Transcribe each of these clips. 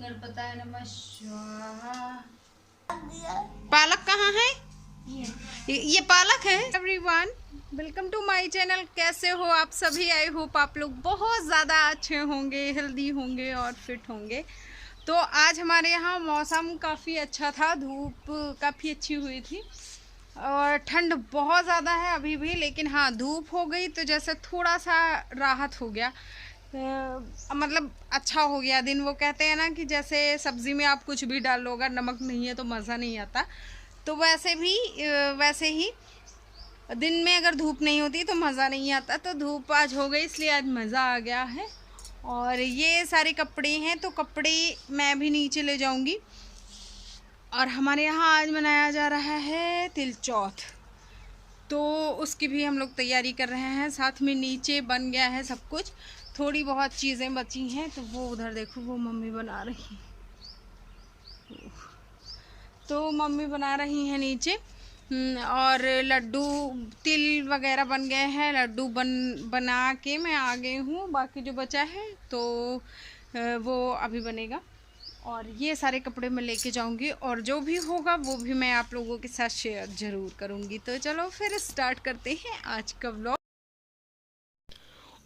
गणपताय नमः स्वाहा। पालक कहाँ है? ये पालक है। Everyone, welcome to my channel. कैसे हो आप सभी? आई होप आप लोग बहुत ज़्यादा अच्छे होंगे, हेल्दी होंगे और फिट होंगे। तो आज हमारे यहाँ मौसम काफ़ी अच्छा था, धूप काफ़ी अच्छी हुई थी और ठंड बहुत ज़्यादा है अभी भी, लेकिन हाँ धूप हो गई तो जैसे थोड़ा सा राहत हो गया। मतलब अच्छा हो गया दिन। वो कहते हैं ना कि जैसे सब्ज़ी में आप कुछ भी डाल लो, अगर नमक नहीं है तो मज़ा नहीं आता, तो वैसे ही दिन में अगर धूप नहीं होती तो मज़ा नहीं आता। तो धूप आज हो गई इसलिए आज मज़ा आ गया है। और ये सारे कपड़े हैं तो कपड़े मैं भी नीचे ले जाऊंगी। और हमारे यहाँ आज मनाया जा रहा है तिल चौथ, तो उसकी भी हम लोग तैयारी कर रहे हैं। साथ में नीचे बन गया है सब कुछ, थोड़ी बहुत चीज़ें बची हैं तो वो उधर देखो वो मम्मी बना रही, तो मम्मी बना रही हैं नीचे। और लड्डू तिल वगैरह बन गए हैं, लड्डू बना के मैं आ गई हूँ। बाकी जो बचा है तो वो अभी बनेगा। और ये सारे कपड़े मैं लेके जाऊंगी और जो भी होगा वो भी मैं आप लोगों के साथ शेयर ज़रूर करूंगी। तो चलो फिर स्टार्ट करते हैं आज का व्लॉग।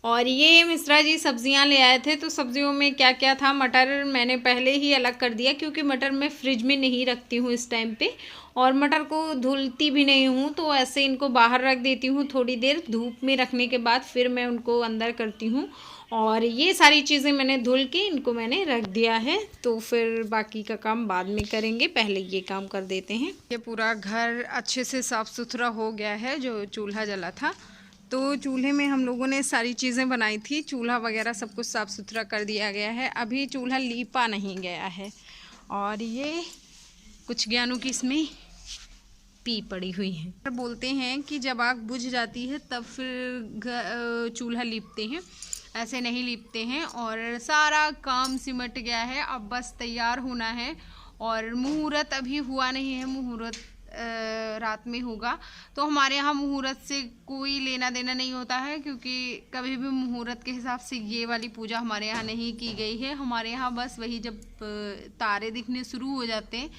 और ये मिश्रा जी सब्जियां ले आए थे, तो सब्जियों में क्या क्या था। मटर मैंने पहले ही अलग कर दिया क्योंकि मटर मैं फ्रिज में नहीं रखती हूँ इस टाइम पे, और मटर को धुलती भी नहीं हूँ, तो ऐसे इनको बाहर रख देती हूँ थोड़ी देर धूप में रखने के बाद, फिर मैं उनको अंदर करती हूँ। और ये सारी चीज़ें मैंने धुल के इनको मैंने रख दिया है, तो फिर बाकी का काम बाद में करेंगे, पहले ये काम कर देते हैं। ये पूरा घर अच्छे से साफ़ सुथरा हो गया है। जो चूल्हा जला था तो चूल्हे में हम लोगों ने सारी चीज़ें बनाई थी, चूल्हा वगैरह सब कुछ साफ़ सुथरा कर दिया गया है। अभी चूल्हा लीपा नहीं गया है। और ये कुछ ज्ञानों की इसमें पी पड़ी हुई है। बोलते हैं कि जब आग बुझ जाती है तब फिर चूल्हा लीपते हैं, ऐसे नहीं लीपते हैं। और सारा काम सिमट गया है, अब बस तैयार होना है। और मुहूर्त अभी हुआ नहीं है, मुहूर्त रात में होगा। तो हमारे यहाँ मुहूर्त से कोई लेना देना नहीं होता है, क्योंकि कभी भी मुहूर्त के हिसाब से ये वाली पूजा हमारे यहाँ नहीं की गई है। हमारे यहाँ बस वही जब तारे दिखने शुरू हो जाते हैं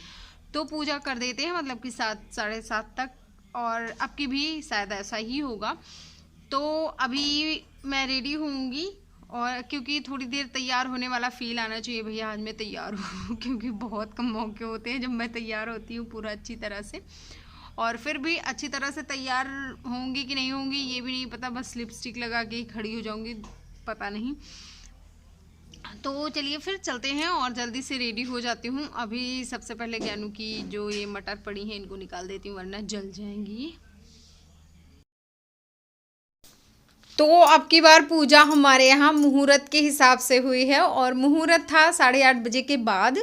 तो पूजा कर देते हैं, मतलब कि 7 साढ़े 7 तक। और अब की भी शायद ऐसा ही होगा। तो अभी मैं रेडी होंगी, और क्योंकि थोड़ी देर तैयार होने वाला फ़ील आना चाहिए भैया आज मैं तैयार हूँ क्योंकि बहुत कम मौके होते हैं जब मैं तैयार होती हूँ पूरा अच्छी तरह से। और फिर भी अच्छी तरह से तैयार होंगी कि नहीं होंगी ये भी नहीं पता, बस लिपस्टिक लगा के ही खड़ी हो जाऊँगी, पता नहीं। तो चलिए फिर चलते हैं और जल्दी से रेडी हो जाती हूँ। अभी सबसे पहले ज्ञानू की जो ये मटर पड़ी हैं इनको निकाल देती हूँ वरना जल जाएंगी। तो अब की बार पूजा हमारे यहाँ मुहूर्त के हिसाब से हुई है, और मुहूर्त था 8:30 बजे के बाद,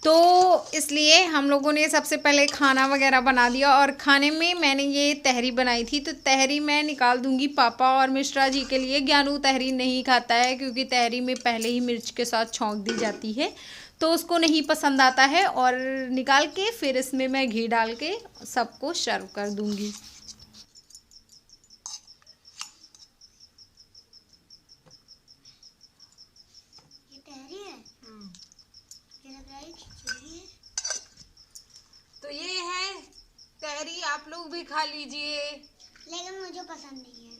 तो इसलिए हम लोगों ने सबसे पहले खाना वगैरह बना दिया। और खाने में मैंने ये तहरी बनाई थी, तो तहरी मैं निकाल दूंगी पापा और मिश्रा जी के लिए। ज्ञानू तहरी नहीं खाता है क्योंकि तहरी में पहले ही मिर्च के साथ छौंक दी जाती है, तो उसको नहीं पसंद आता है। और निकाल के फिर इसमें मैं घी डाल के सबको सर्व कर दूँगी। तो ये है तहरी, आप लोग भी खा लीजिए, लेकिन मुझे पसंद नहीं है।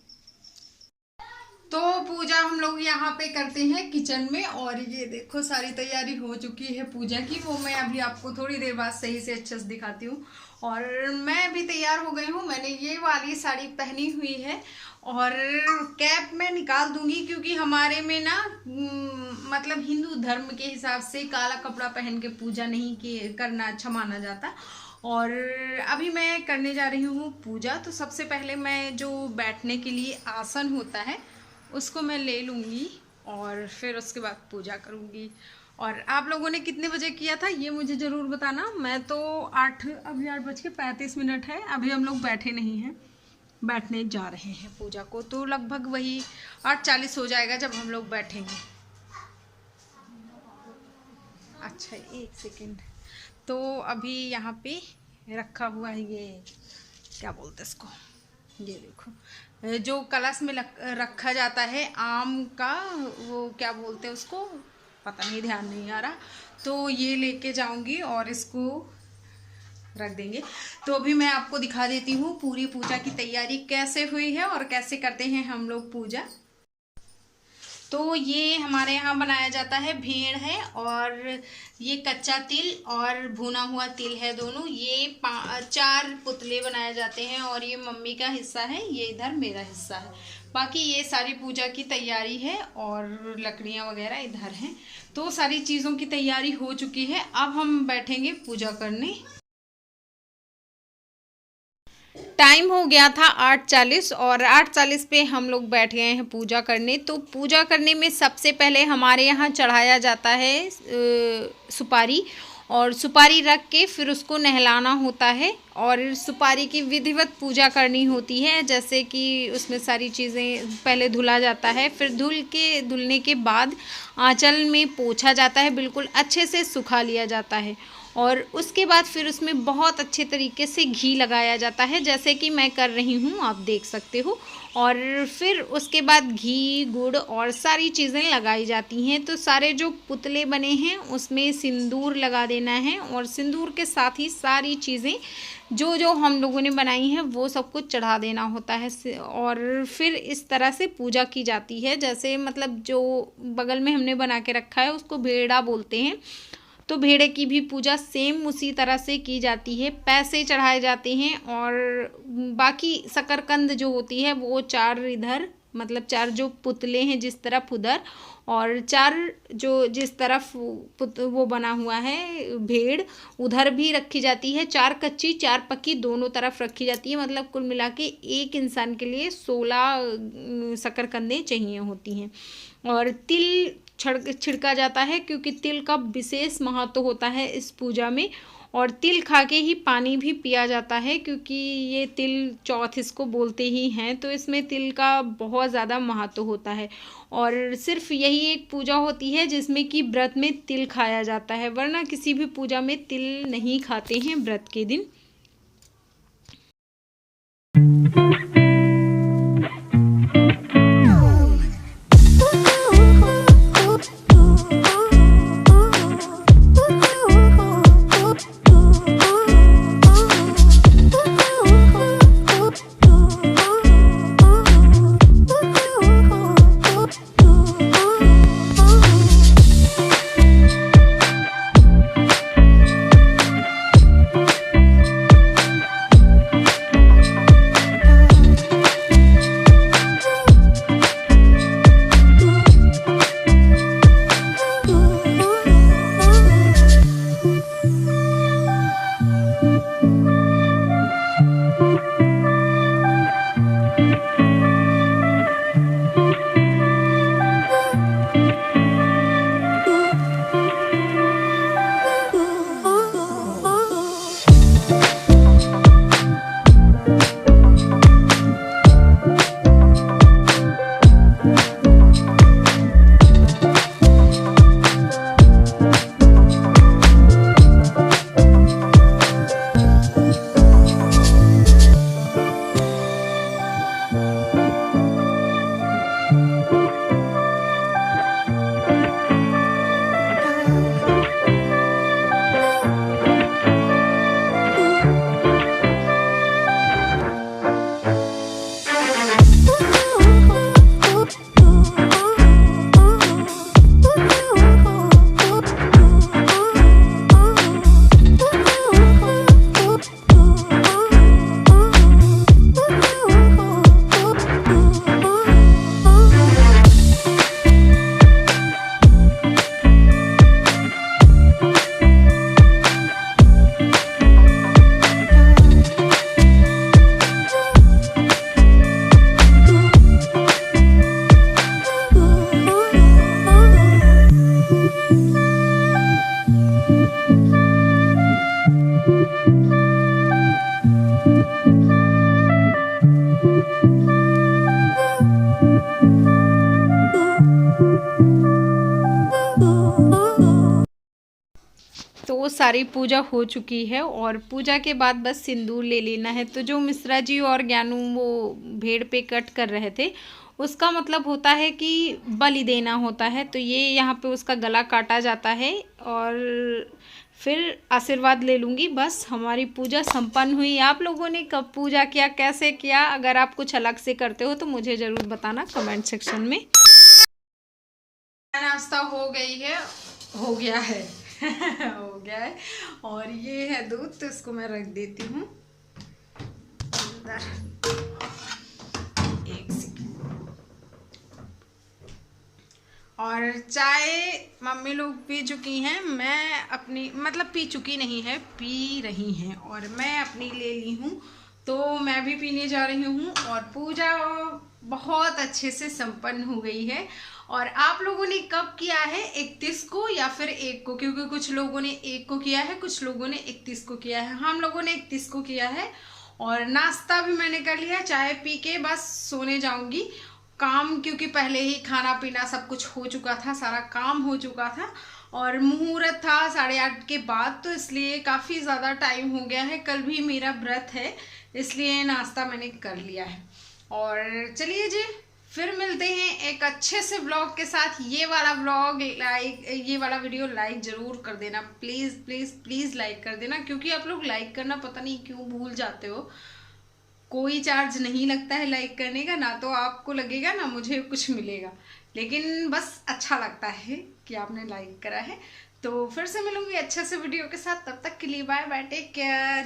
तो पूजा हम लोग यहाँ पे करते हैं किचन में। और ये देखो सारी तैयारी हो चुकी है पूजा की, वो मैं अभी आपको थोड़ी देर बाद सही से अच्छे से दिखाती हूँ। और मैं भी तैयार हो गई हूँ, मैंने ये वाली साड़ी पहनी हुई है। और कैप मैं निकाल दूंगी क्योंकि हमारे में ना मतलब हिंदू धर्म के हिसाब से काला कपड़ा पहन के पूजा नहीं करना अच्छा माना जाता। और अभी मैं करने जा रही हूँ पूजा। तो सबसे पहले मैं जो बैठने के लिए आसन होता है उसको मैं ले लूँगी और फिर उसके बाद पूजा करूँगी। और आप लोगों ने कितने बजे किया था ये मुझे ज़रूर बताना। मैं तो अभी 8:35 है, अभी हम लोग बैठे नहीं हैं, बैठने जा रहे हैं पूजा को। तो लगभग वही 8:40 हो जाएगा जब हम लोग बैठेंगे। अच्छा एक सेकेंड, तो अभी यहाँ पे रखा हुआ है ये क्या बोलते हैं इसको, ये देखो जो कलश में रखा जाता है आम का, वो क्या बोलते हैं उसको, पता नहीं, ध्यान नहीं आ रहा। तो ये लेके जाऊंगी और इसको रख देंगे। तो अभी मैं आपको दिखा देती हूँ पूरी पूजा की तैयारी कैसे हुई है और कैसे करते हैं हम लोग पूजा। तो ये हमारे यहाँ बनाया जाता है, भेड़ है और ये कच्चा तिल और भुना हुआ तिल है, दोनों। ये 4 पुतले बनाए जाते हैं और ये मम्मी का हिस्सा है, ये इधर मेरा हिस्सा है। बाकी ये सारी पूजा की तैयारी है और लकड़ियाँ वगैरह इधर हैं। तो सारी चीज़ों की तैयारी हो चुकी है। अब हम बैठेंगे पूजा करने। टाइम हो गया था 8:40 और 8:40 पे हम लोग बैठ गए हैं पूजा करने। तो पूजा करने में सबसे पहले हमारे यहाँ चढ़ाया जाता है सुपारी, और सुपारी रख के फिर उसको नहलाना होता है और सुपारी की विधिवत पूजा करनी होती है। जैसे कि उसमें सारी चीज़ें पहले धुला जाता है, फिर धुलने के बाद आंचल में पोंछा जाता है, बिल्कुल अच्छे से सुखा लिया जाता है और उसके बाद फिर उसमें बहुत अच्छे तरीके से घी लगाया जाता है, जैसे कि मैं कर रही हूँ, आप देख सकते हो। और फिर उसके बाद घी, गुड़ और सारी चीज़ें लगाई जाती हैं। तो सारे जो पुतले बने हैं उसमें सिंदूर लगा देना है और सिंदूर के साथ ही सारी चीज़ें जो जो हम लोगों ने बनाई हैं वो सब कुछ चढ़ा देना होता है। और फिर इस तरह से पूजा की जाती है। जैसे मतलब जो बगल में हमने बना के रखा है उसको भेड़ा बोलते हैं, तो भेड़े की भी पूजा सेम उसी तरह से की जाती है। पैसे चढ़ाए जाते हैं और बाकी शकरकंद जो होती है वो 4 इधर, मतलब 4 जो पुतले हैं जिस तरफ उधर, और 4 जो जिस तरफ वो बना हुआ है भेड़ उधर भी रखी जाती है। 4 कच्ची 4 पक्की दोनों तरफ रखी जाती है। मतलब कुल मिला के एक इंसान के लिए 16 शकरकंदें चाहिए होती हैं। और तिल छिड़का जाता है क्योंकि तिल का विशेष महत्व होता है इस पूजा में। और तिल खा के ही पानी भी पिया जाता है क्योंकि ये तिल चौथ इसको बोलते ही हैं। तो इसमें तिल का बहुत ज़्यादा महत्व होता है और सिर्फ यही एक पूजा होती है जिसमें कि व्रत में तिल खाया जाता है, वरना किसी भी पूजा में तिल नहीं खाते हैं व्रत के दिन। तो सारी पूजा हो चुकी है और पूजा के बाद बस सिंदूर ले लेना है। तो जो मिश्रा जी और ज्ञानू वो भेड़ पे कट कर रहे थे उसका मतलब होता है कि बलि देना होता है। तो ये यहाँ पे उसका गला काटा जाता है और फिर आशीर्वाद ले लूँगी। बस हमारी पूजा संपन्न हुई। आप लोगों ने कब पूजा किया, कैसे किया? अगर आप कुछ अलग से करते हो तो मुझे ज़रूर बताना कमेंट सेक्शन में। नाश्ता हो गई है, हो गया है हो गया है। और ये है दूध, तो इसको मैं रख देती हूँ अंदर। एक सेकेंड। और चाय मम्मी लोग पी चुकी हैं, मैं अपनी मतलब पी चुकी नहीं है, पी रही हैं और मैं अपनी ले ली हूँ, तो मैं भी पीने जा रही हूँ। और पूजा बहुत अच्छे से संपन्न हो गई है। और आप लोगों ने कब किया है, 31 को या फिर 1 को? क्योंकि कुछ लोगों ने 1 को किया है, कुछ लोगों ने 31 को किया है। हम लोगों ने 31 को किया है। और नाश्ता भी मैंने कर लिया, चाय पी के बस सोने जाऊंगी। काम क्योंकि पहले ही खाना पीना सब कुछ हो चुका था, सारा काम हो चुका था और मुहूर्त था 8:30 के बाद, तो इसलिए काफ़ी ज़्यादा टाइम हो गया है। कल भी मेरा व्रत है, इसलिए नाश्ता मैंने कर लिया है। और चलिए जी, फिर मिलते हैं एक अच्छे से व्लॉग के साथ। ये वाला व्लॉग लाइक, ये वाला वीडियो लाइक ज़रूर कर देना, प्लीज़ प्लीज़ प्लीज़ लाइक कर देना, क्योंकि आप लोग लाइक करना पता नहीं क्यों भूल जाते हो। कोई चार्ज नहीं लगता है लाइक करने का, ना तो आपको लगेगा ना मुझे कुछ मिलेगा, लेकिन बस अच्छा लगता है कि आपने लाइक करा है। तो फिर से मिलूंगी अच्छे से वीडियो के साथ, तब तक के लिए बाय बाय, टेक केयर।